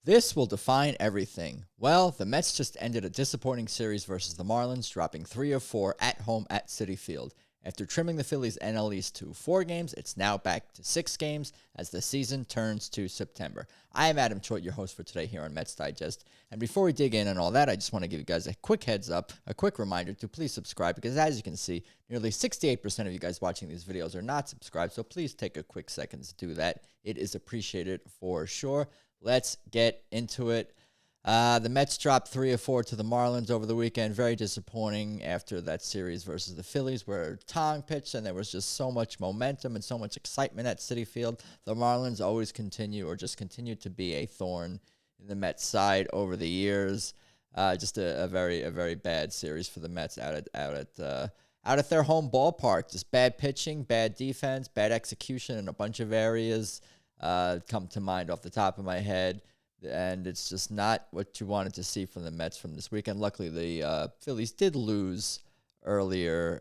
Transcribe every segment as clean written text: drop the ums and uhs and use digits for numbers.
This will define everything. Well, the Mets just ended a disappointing series versus the Marlins, dropping 3 of 4 at home at Citi Field. After trimming the Phillies' NL East to 4 games, it's now back to 6 games as the season turns to September. I am Adam Choit, your host for today here on Mets Digest. And before we dig in on all that, I just want to give you guys a quick heads up, a quick reminder to please subscribe, because as you can see, nearly 68% of you guys watching these videos are not subscribed, so please take a quick second to do that. It is appreciated for sure. Let's get into it. The Mets dropped 3 of 4 to the Marlins over the weekend. Very disappointing after that series versus the Phillies where Tong pitched and there was just so much momentum and so much excitement at Citi Field. The Marlins always continue to be a thorn in the Mets side over the years. Just a very bad series for the Mets out at their home ballpark. Just bad pitching, bad defense, bad execution in a bunch of areas come to mind off the top of my head. And it's just not what you wanted to see from the Mets from this weekend. Luckily, the Phillies did lose earlier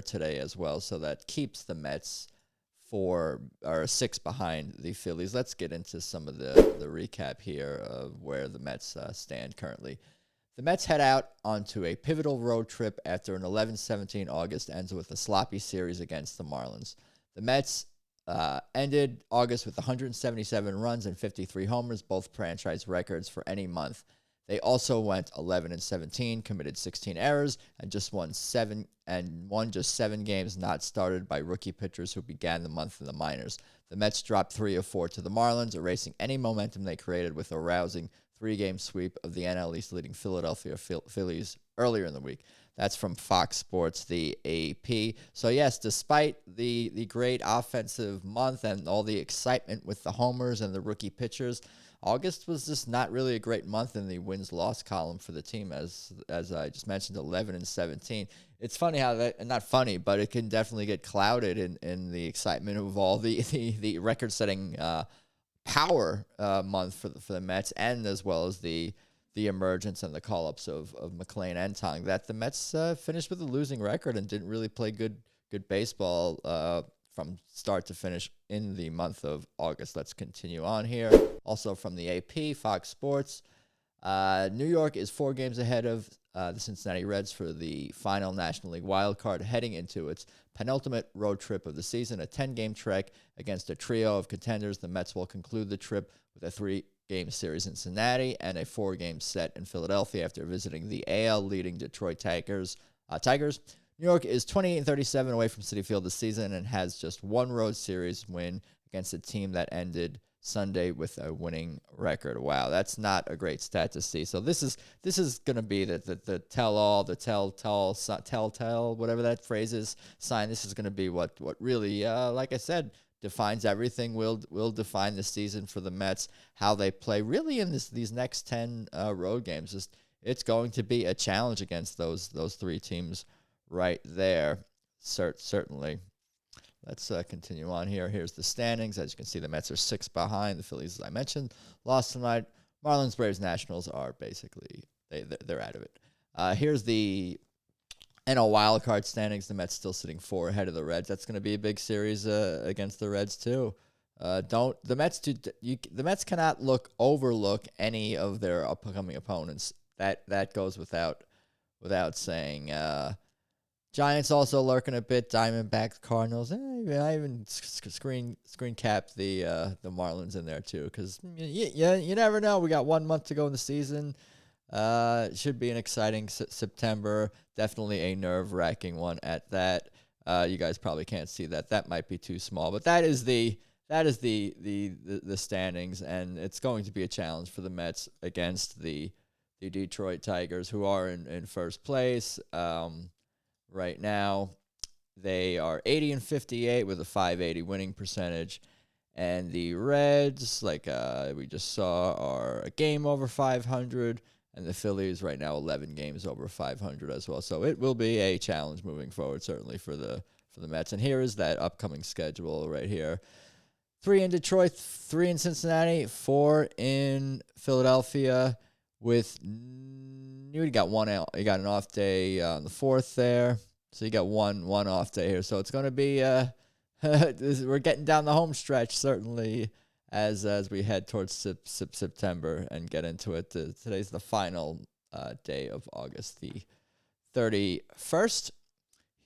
today as well, so that keeps the Mets 6 behind the Phillies. Let's get into some of the recap here of where the Mets stand currently. The Mets head out onto a pivotal road trip after an 11-17 August ends with a sloppy series against the Marlins. The Mets ended August with 177 runs and 53 homers, both franchise records for any month. They also went 11-17, committed 16 errors, and won just 7 games not started by rookie pitchers who began the month in the minors. The Mets dropped 3 of 4 to the Marlins, erasing any momentum they created with a rousing 3-game sweep of the NL East leading Philadelphia Phillies earlier in the week. That's from Fox Sports, the AP. So, yes, despite the great offensive month and all the excitement with the homers and the rookie pitchers, August was just not really a great month in the wins-loss column for the team, as I just mentioned, 11-17. It's funny how that, not funny, but it can definitely get clouded in the excitement of all the record-setting power month for the Mets, and as well as the emergence and the call-ups of McLean and Tong, that the Mets finished with a losing record and didn't really play good baseball from start to finish in the month of August. Let's continue on here. Also from the AP, Fox Sports, New York is 4 games ahead of the Cincinnati Reds for the final National League wild card, heading into its penultimate road trip of the season, a 10-game trek against a trio of contenders. The Mets will conclude the trip with a 3-game series in Cincinnati and a 4-game set in Philadelphia after visiting the AL-leading Detroit Tigers. New York is 28-37 away from Citi Field this season and has just 1 road series win against a team that ended Sunday with a winning record. Wow, that's not a great stat to see. So this is going to be the tell-all, the tell-tell, whatever that phrase is, sign. This is going to be what really, like I said, defines everything. Will define the season for the Mets, how they play really in these next 10 road games. It's going to be a challenge against those 3 teams right there, certainly. Let's continue on here. Here's the standings. As you can see, the Mets are 6 behind. The Phillies, as I mentioned, lost tonight. Marlins, Braves, Nationals are basically, they're out of it. Here's the NL wildcard standings. The Mets still sitting 4 ahead of the Reds. That's going to be a big series against the Reds too. The Mets cannot overlook any of their upcoming opponents. That goes without saying. Giants also lurking a bit. Diamondbacks, Cardinals. I even screen cap the Marlins in there too, because you never know. We got 1 month to go in the season. It should be an exciting September. Definitely a nerve-wracking one at that. You guys probably can't see that. That might be too small, but that is the standings, and it's going to be a challenge for the Mets against the Detroit Tigers, who are in first place. Right now, they are 80-58 with a .580 winning percentage, and the Reds, like we just saw, are a game over 500, and the Phillies right now 11 games over 500 as well. So it will be a challenge moving forward, certainly for the Mets. And here is that upcoming schedule right here: 3 in Detroit, 3 in Cincinnati, 4 in Philadelphia. You got an off day on the 4th there, so you got one off day here. So it's going to be we're getting down the home stretch certainly as we head towards September and get into it. Today's the final day of August, the 31st.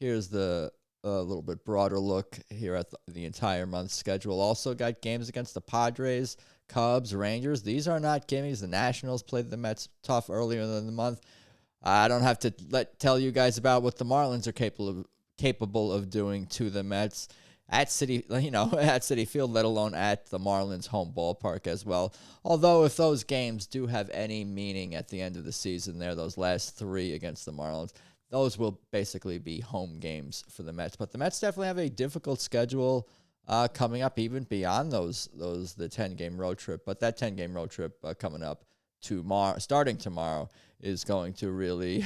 Here's the little bit broader look here at the entire month schedule. Also got games against the Padres, Cubs, Rangers. These are not gimmies. The Nationals played the Mets tough earlier in the month. I don't have to tell you guys about what the Marlins are capable of doing to the Mets at Citi Field, let alone at the Marlins home ballpark as well. Although if those games do have any meaning at the end of the season, those last three against the Marlins, those will basically be home games for the Mets. But the Mets definitely have a difficult schedule coming up, even beyond the 10-game road trip. But that 10-game road trip coming up starting tomorrow, is going to really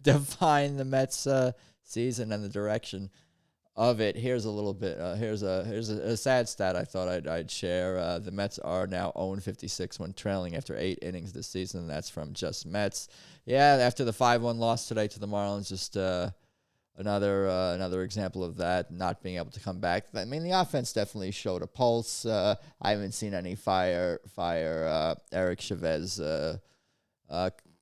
define the Mets season and the direction of it. Here's a little bit. Here's a sad stat I thought I'd share. The Mets are now 0-56 when trailing after 8 innings this season. And that's from Just Mets. Yeah, after the 5-1 loss today to the Marlins, just another example of that, not being able to come back. I mean, the offense definitely showed a pulse. I haven't seen any fire Eric Chavez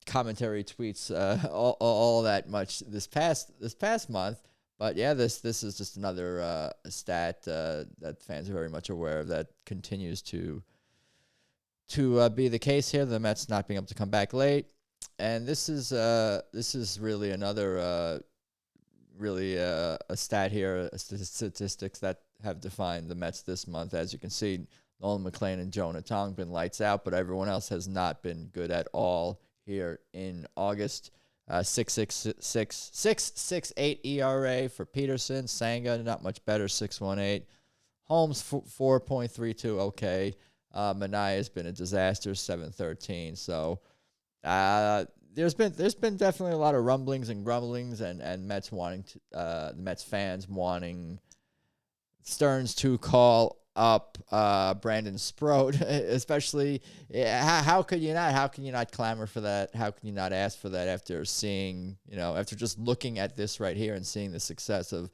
commentary tweets all that much this past month. But yeah, this is just another stat that fans are very much aware of that continues to be the case here. The Mets not being able to come back late, and this is really another a stat here, statistics that have defined the Mets this month. As you can see, Nolan McLean and Jonah Tong been lights out, but everyone else has not been good at all here in August. 6.68 ERA for Peterson. Senga, not much better, 6.18. Holmes, 4.32, okay. Manaea has been a disaster, 7.13. So there's been definitely a lot of rumblings and grumblings, and Mets the Mets fans wanting Stearns to call up Brandon Sproat, especially. How could you not? How can you not clamor for that? How can you not ask for that after seeing, after just looking at this right here and seeing the success of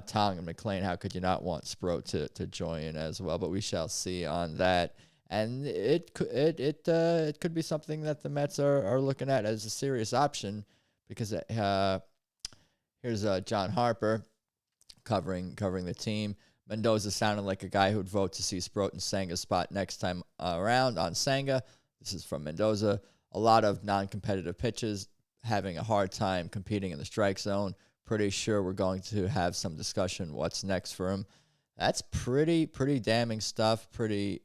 Tong and McLean? How could you not want Sproat to join as well? But we shall see on that. And it could be something that the Mets are looking at as a serious option, because here's John Harper covering the team. Mendoza sounded like a guy who'd vote to see Sproat and Senga's spot next time around on Senga. This is from Mendoza. A lot of non-competitive pitches, having a hard time competing in the strike zone. Pretty sure we're going to have some discussion what's next for him. That's pretty damning stuff. Pretty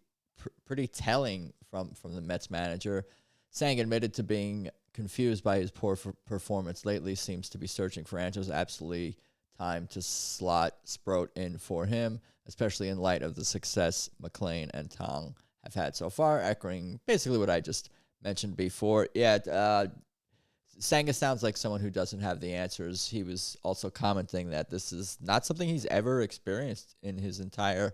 telling from the Mets manager. Senga admitted to being confused by his poor performance lately. Seems to be searching for answers. Absolutely time to slot Sproat in for him, especially in light of the success McLean and Tong have had so far, echoing basically what I just mentioned before. Yeah, Senga sounds like someone who doesn't have the answers. He was also commenting that this is not something he's ever experienced in his entire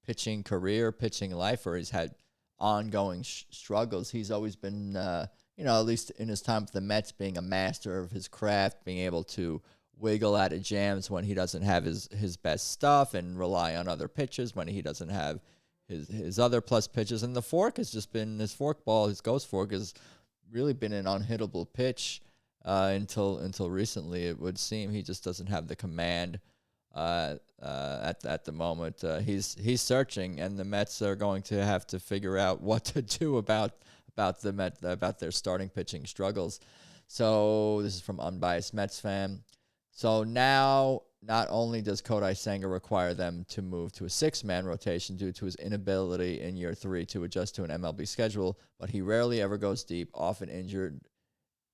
pitching career, pitching life, where he's had ongoing struggles. He's always been, at least in his time with the Mets, being a master of his craft, being able to wiggle out of jams when he doesn't have his best stuff and rely on other pitches when he doesn't have his other plus pitches. And the fork has just been his forkball. His ghost fork has really been an unhittable pitch until recently. It would seem he just doesn't have the command at the moment. He's searching, and the Mets are going to have to figure out what to do about their starting pitching struggles. So this is from Unbiased Mets Fan. So now, not only does Kodai Senga require them to move to a 6-man rotation due to his inability in year 3 to adjust to an MLB schedule, but he rarely ever goes deep, often injured,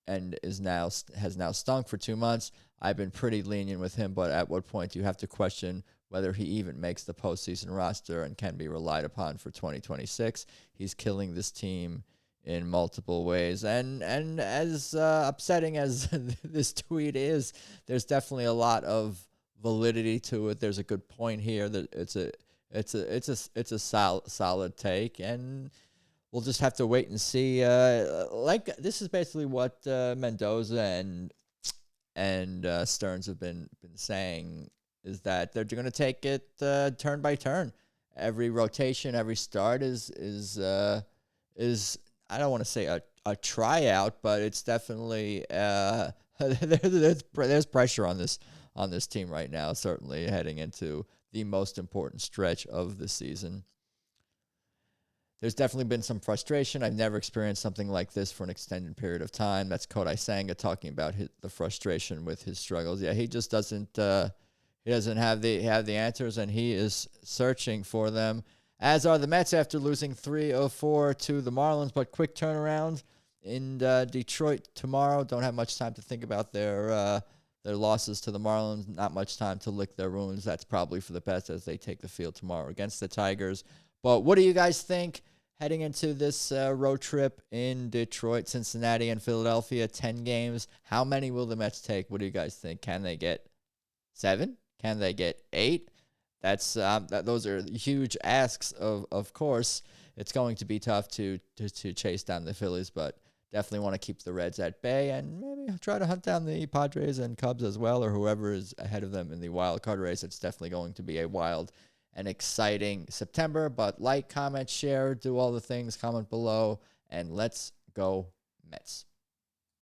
and has now stunk for 2 months. I've been pretty lenient with him, but at what point do you have to question whether he even makes the postseason roster and can be relied upon for 2026? He's killing this team in multiple ways. And as upsetting as this tweet is, there's definitely a lot of validity to it. There's a good point here that it's a solid take, and we'll just have to wait and see. This is basically what Mendoza and Stearns have been saying, is that they're going to take it turn by turn. every rotation, every start is I don't want to say a tryout, but it's definitely there's pressure on this team right now. Certainly heading into the most important stretch of the season. There's definitely been some frustration. I've never experienced something like this for an extended period of time. That's Kodai Senga talking about the frustration with his struggles. Yeah, he just doesn't he doesn't have the answers, and he is searching for them. As are the Mets after losing 3 of 4 to the Marlins, but quick turnaround in Detroit tomorrow. Don't have much time to think about their losses to the Marlins. Not much time to lick their wounds. That's probably for the best as they take the field tomorrow against the Tigers. But what do you guys think heading into this road trip in Detroit, Cincinnati, and Philadelphia? 10 games. How many will the Mets take? What do you guys think? Can they get 7? Can they get 8? That's those are huge asks. Of course, it's going to be tough to chase down the Phillies, but definitely want to keep the Reds at bay and maybe try to hunt down the Padres and Cubs as well, or whoever is ahead of them in the wild card race. It's definitely going to be a wild and exciting September. But like, comment, share, do all the things, comment below, and let's go Mets.